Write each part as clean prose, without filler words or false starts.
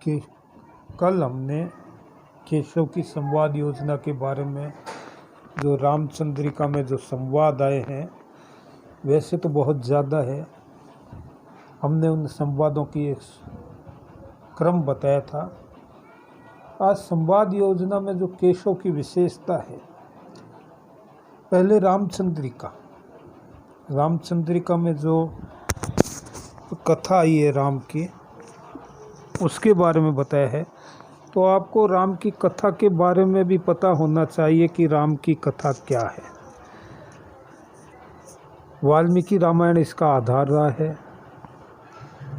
कि कल हमने केशव की संवाद योजना के बारे में जो रामचंद्रिका में जो संवाद आए हैं वैसे तो बहुत ज़्यादा है। हमने उन संवादों की एक क्रम बताया था। आज संवाद योजना में जो केशव की विशेषता है, पहले रामचंद्रिका में जो कथा आई है राम की, उसके बारे में बताया है। तो आपको राम की कथा के बारे में भी पता होना चाहिए कि राम की कथा क्या है। वाल्मीकि रामायण इसका आधार रहा है,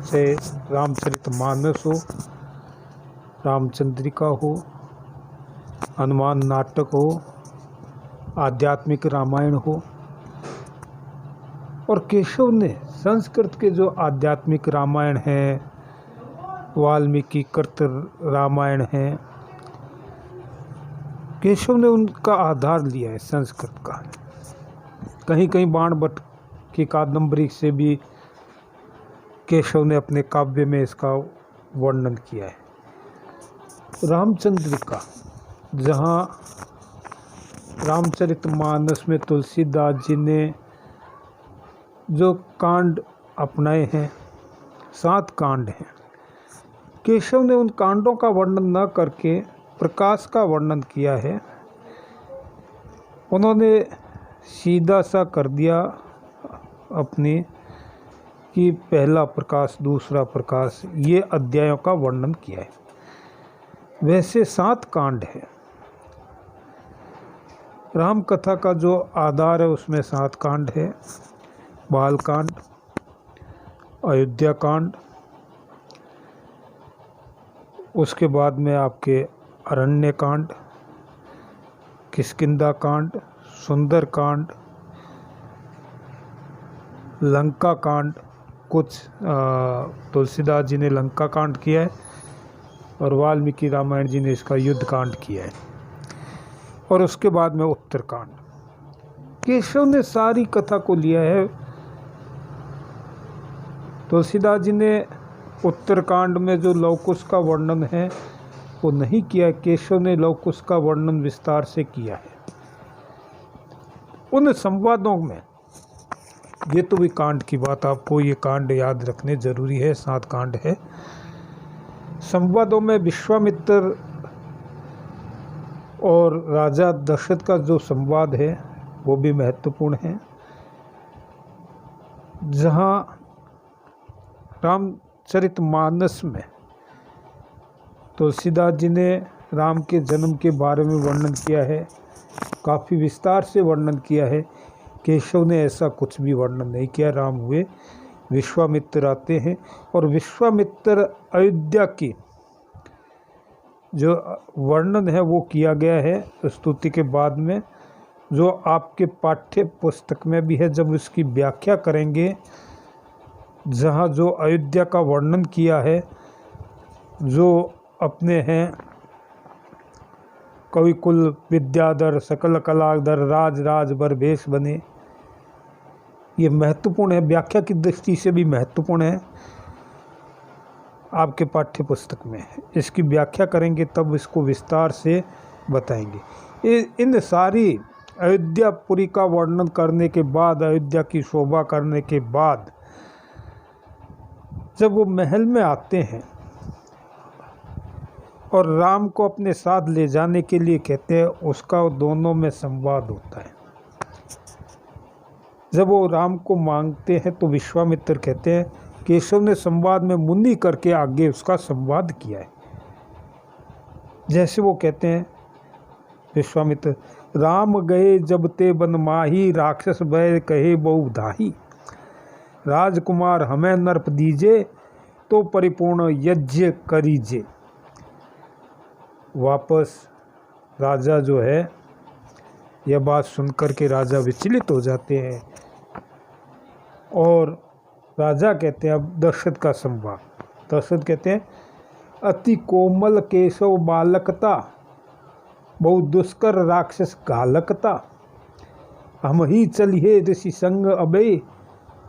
से रामचरितमानस हो, रामचंद्रिका हो, हनुमान नाटक हो, आध्यात्मिक रामायण हो। और केशव ने संस्कृत के जो आध्यात्मिक रामायण हैं, वाल्मीकि कृत रामायण हैं, केशव ने उनका आधार लिया है संस्कृत का। कहीं कहीं बाणभट्ट की कादंबरी से भी केशव ने अपने काव्य में इसका वर्णन किया है। रामचंद्रिका, जहाँ रामचरितमानस में तुलसीदास जी ने जो कांड अपनाए हैं, 7 कांड हैं, केशव ने उन कांडों का वर्णन न करके प्रकाश का वर्णन किया है। उन्होंने सीधा सा कर दिया अपनी कि पहला प्रकाश, दूसरा प्रकाश, ये अध्यायों का वर्णन किया है। वैसे 7 कांड है। राम कथा का जो आधार है उसमें 7 कांड है। बालकांड, अयोध्या कांड, उसके बाद में आपके अरण्य कांड, किष्किंधा कांड, सुंदर कांड, लंका कांड। कुछ तुलसीदास जी ने लंका कांड किया है और वाल्मीकि रामायण जी ने इसका युद्ध कांड किया है। और उसके बाद में उत्तरकांड। केशव ने सारी कथा को लिया है। तुलसीदास जी ने उत्तरकांड में जो लवकुश का वर्णन है वो नहीं किया। केशव ने लवकुश का वर्णन विस्तार से किया है। उन संवादों में ये तो भी कांड की बात, आपको ये कांड याद रखने जरूरी है। 7 कांड है। संवादों में विश्वामित्र और राजा दशरथ का जो संवाद है वो भी महत्वपूर्ण है, जहाँ रामचरितमानस में तुलसीदास जी ने राम के जन्म के बारे में वर्णन किया है, काफ़ी विस्तार से वर्णन किया है। केशव ने ऐसा कुछ भी वर्णन नहीं किया। राम हुए, विश्वामित्र आते हैं और विश्वामित्र अयोध्या की जो वर्णन है वो किया गया है स्तुति के बाद में, जो आपके पाठ्य पुस्तक में भी है। जब इसकी व्याख्या करेंगे, जहाँ जो अयोध्या का वर्णन किया है, जो अपने हैं कवि कुल विद्याधर सकल कलाधर राज राज बर भेष बने, ये महत्वपूर्ण है, व्याख्या की दृष्टि से भी महत्वपूर्ण है। आपके पाठ्य पुस्तक में इसकी व्याख्या करेंगे तब इसको विस्तार से बताएंगे। इन सारी अयोध्यापुरी का वर्णन करने के बाद, अयोध्या की शोभा करने के बाद, जब वो महल में आते हैं और राम को अपने साथ ले जाने के लिए कहते हैं, उसका दोनों में संवाद होता है। जब वो राम को मांगते हैं तो विश्वामित्र कहते हैं, केशव ने संवाद में मुनि करके आगे उसका संवाद किया है। जैसे वो कहते हैं विश्वामित्र, राम गए जब ते बन माही, राक्षस भय कहे बहु धाही, राजकुमार हमें नर्प दीजे, तो परिपूर्ण यज्ञ करीजे। वापस राजा जो है, यह बात सुनकर के राजा विचलित हो जाते हैं और राजा कहते हैं, अब दशरथ का संवाद। दशरथ कहते हैं, अति कोमल केशव बालकता, बहु दुष्कर राक्षस घालकता, हम ही चलिए ऋषि संग अबे,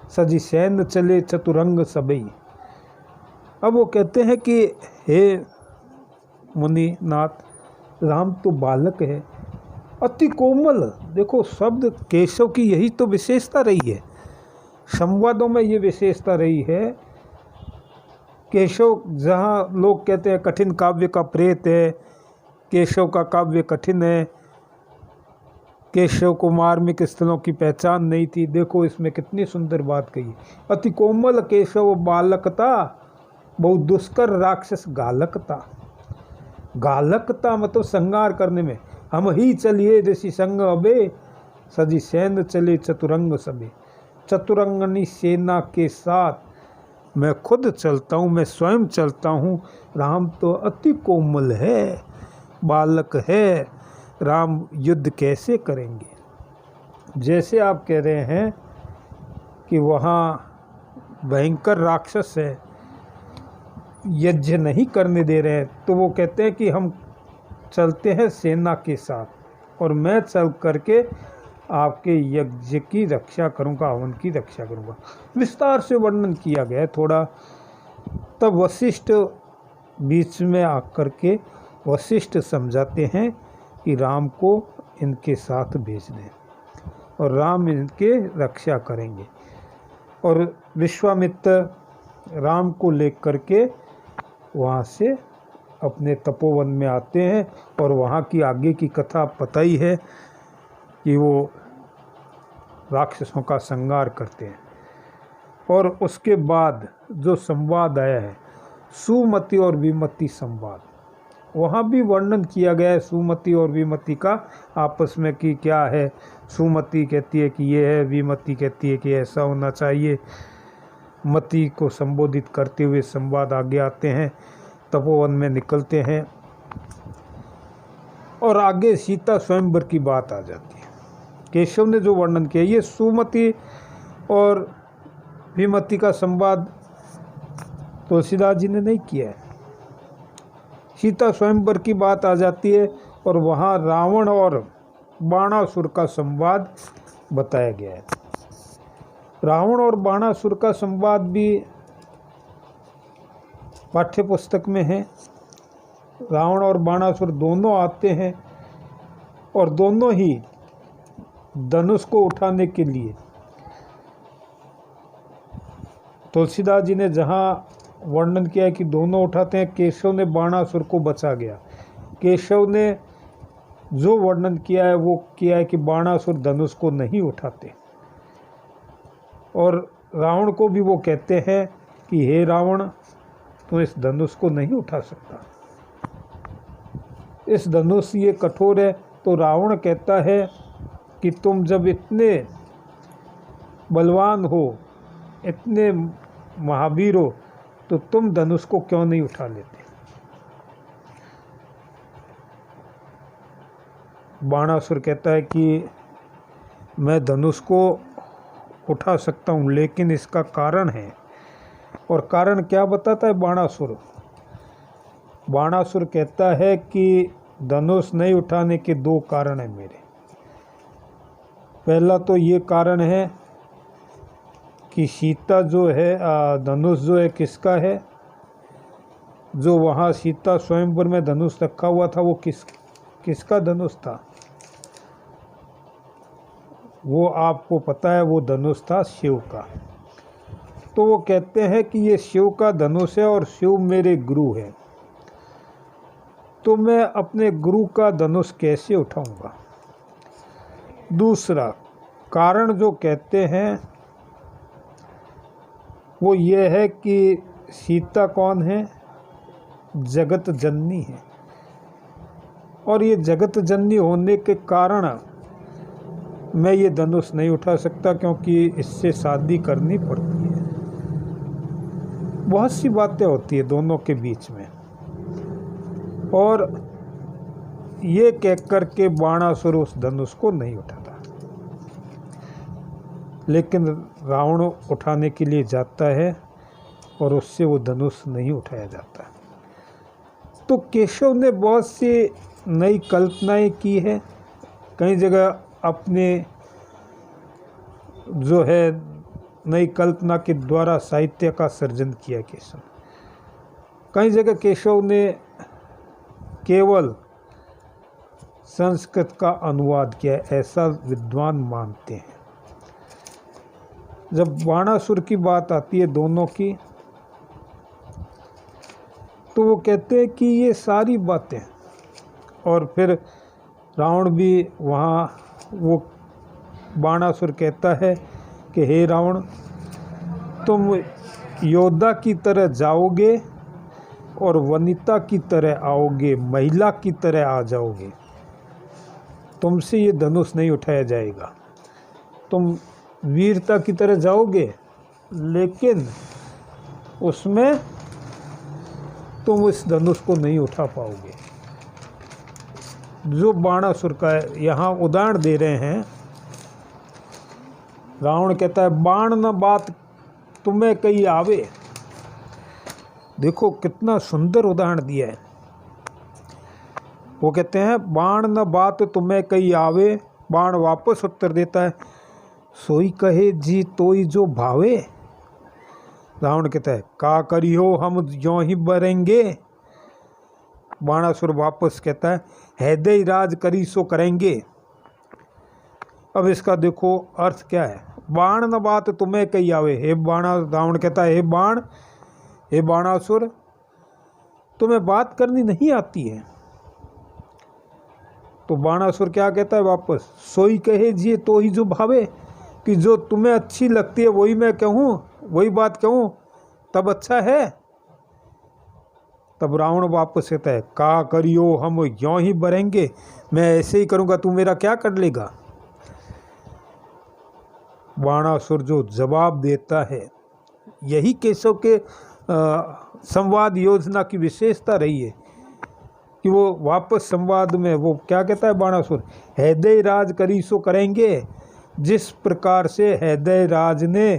सजी सैन्य चले चतुरंग सबई। अब वो कहते हैं कि हे मुनिनाथ, राम तो बालक है, अति कोमल। देखो शब्द केशव की यही तो विशेषता रही है, संवादों में ये विशेषता रही है। केशव, जहाँ लोग कहते हैं कठिन काव्य का प्रेत है, केशव का काव्य कठिन है, केशव को मार्मिक स्थलों की पहचान नहीं थी, देखो इसमें कितनी सुंदर बात कही। अति कोमल केशव बालकता, बहुत दुष्कर राक्षस गालकता। गालकता मतलब संहार करने में। हम ही चलिए ऋषि संग अबे, सजी सैन्य चले चतुरंग सबे। चतुरंगनी सेना के साथ मैं खुद चलता हूँ, मैं स्वयं चलता हूँ। राम तो अति कोमल है, बालक है, राम युद्ध कैसे करेंगे। जैसे आप कह रहे हैं कि वहाँ भयंकर राक्षस है, यज्ञ नहीं करने दे रहे हैं, तो वो कहते हैं कि हम चलते हैं सेना के साथ और मैं चल करके आपके यज्ञ की रक्षा करूँगा, हवन की रक्षा करूँगा। विस्तार से वर्णन किया गया है थोड़ा। तब वशिष्ठ बीच में आकर के वशिष्ठ समझाते हैं कि राम को इनके साथ भेज दें और राम इनके रक्षा करेंगे। और विश्वामित्र राम को लेकर के वहाँ से अपने तपोवन में आते हैं और वहाँ की आगे की कथा पता ही है कि वो राक्षसों का संहार करते हैं। और उसके बाद जो संवाद आया है, सुमति और विमति संवाद, वहाँ भी वर्णन किया गया है सुमति और विमति का आपस में कि क्या है। सुमति कहती है कि ये है, विमति कहती है कि ऐसा होना चाहिए। मति को संबोधित करते हुए संवाद आगे आते हैं, तपोवन में निकलते हैं और आगे सीता स्वयंवर की बात आ जाती है। केशव ने जो वर्णन किया, ये सुमति और विमति का संवाद तुलसीदास जी ने नहीं किया है। सीता स्वयंवर की बात आ जाती है और वहाँ रावण और बाणासुर का संवाद बताया गया है। रावण और बाणासुर का संवाद भी पाठ्य पुस्तक में है। रावण और बाणासुर दोनों आते हैं और दोनों ही धनुष को उठाने के लिए, तुलसीदास जी ने जहाँ वर्णन किया है कि दोनों उठाते हैं, केशव ने बाणासुर को बचा गया। केशव ने जो वर्णन किया है वो किया है कि बाणासुर धनुष को नहीं उठाते। और रावण को भी वो कहते हैं कि हे रावण, तू इस धनुष को नहीं उठा सकता, इस धनुष ये कठोर है। तो रावण कहता है कि तुम जब इतने बलवान हो, इतने महावीर हो, तो तुम धनुष को क्यों नहीं उठा लेते। बाणासुर कहता है कि मैं धनुष को उठा सकता हूँ, लेकिन इसका कारण है। और कारण क्या बताता है बाणासुर? बाणासुर कहता है कि धनुष नहीं उठाने के दो कारण हैं मेरे। पहला तो ये कारण है कि सीता जो है, धनुष जो है किसका है, जो वहाँ सीता स्वयंवर में धनुष रखा हुआ था वो किसका धनुष था? वो आपको पता है, वो धनुष था शिव का। तो वो कहते हैं कि ये शिव का धनुष है और शिव मेरे गुरु है, तो मैं अपने गुरु का धनुष कैसे उठाऊंगा। दूसरा कारण जो कहते हैं वो ये है कि सीता कौन है? जगत जननी है, और ये जगत जननी होने के कारण मैं ये धनुष नहीं उठा सकता, क्योंकि इससे शादी करनी पड़ती है। बहुत सी बातें होती है दोनों के बीच में। और ये कहकर के बाणासुर उस धनुष को नहीं उठाता, लेकिन रावण उठाने के लिए जाता है और उससे वो धनुष नहीं उठाया जाता। तो केशव ने बहुत सी नई कल्पनाएं की है, कई जगह अपने जो है नई कल्पना के द्वारा साहित्य का सर्जन किया केशव। कई जगह केशव ने केवल संस्कृत का अनुवाद किया, ऐसा विद्वान मानते हैं। जब बाणासुर की बात आती है दोनों की, तो वो कहते हैं कि ये सारी बातें, और फिर रावण भी वहाँ वो बाणासुर कहता है कि हे रावण, तुम योद्धा की तरह जाओगे और वनिता की तरह आओगे, महिला की तरह आ जाओगे, तुमसे ये धनुष नहीं उठाया जाएगा। तुम वीरता की तरह जाओगे, लेकिन उसमें तुम इस धनुष को नहीं उठा पाओगे। जो बाणासुर का यहाँ उदाहरण दे रहे हैं, रावण कहता है बाण न बात तुम्हें कही आवे। देखो कितना सुंदर उदाहरण दिया है। वो कहते हैं बाण न बात तुम्हें कही आवे, बाण वापस उत्तर देता है सोई कहे जी तोई जो भावे। रावण कहता है का करियो हम यों ही बरेंगे। बाणासुर वापस कहता है हैदय राज करी सो करेंगे। अब इसका देखो अर्थ क्या है। बाण न बात तुम्हें कही आवे, हे रावण कहता है हे बाणासुर, तुम्हें बात करनी नहीं आती है। तो बाणासुर क्या कहता है वापस, सोई कहे जी तो ही जो भावे, कि जो तुम्हें अच्छी लगती है वही मैं कहूँ, वही बात कहूँ तब अच्छा है। तब रावण वापस कहता है का करियो हम यों ही बरेंगे, मैं ऐसे ही करूँगा, तू मेरा क्या कर लेगा। बाणासुर जो जवाब देता है, यही केशव के संवाद योजना की विशेषता रही है कि वो वापस संवाद में वो क्या कहता है बाणासुर, हैदय राज करी सो करेंगे। जिस प्रकार से हैदय राज ने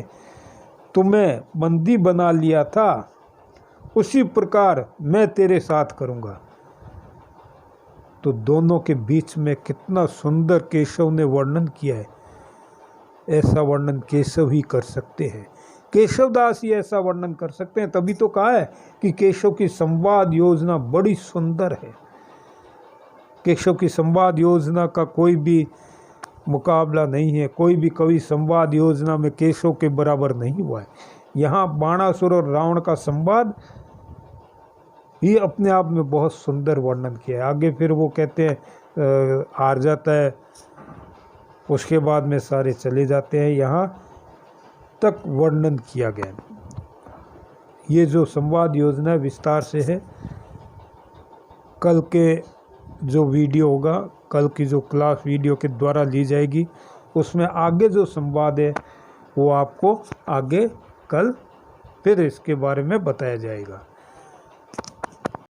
तुम्हें बंदी बना लिया था, उसी प्रकार मैं तेरे साथ करूँगा। तो दोनों के बीच में कितना सुंदर केशव ने वर्णन किया है। ऐसा वर्णन केशव ही कर सकते हैं, केशवदास ही ऐसा वर्णन कर सकते हैं। तभी तो कहा है कि केशव की संवाद योजना बड़ी सुंदर है। केशव की संवाद योजना का कोई भी मुकाबला नहीं है। कोई भी कवि संवाद योजना में केशव के बराबर नहीं हुआ है। यहाँ बाणासुर और रावण का संवाद ही अपने आप में बहुत सुंदर वर्णन किया है। आगे फिर वो कहते हैं हार जाता है, उसके बाद में सारे चले जाते हैं। यहाँ तक वर्णन किया गया। ये जो संवाद योजना विस्तार से है, कल के जो वीडियो होगा, कल की जो क्लास वीडियो के द्वारा ली जाएगी, उसमें आगे जो संवाद है वो आपको आगे कल फिर इसके बारे में बताया जाएगा।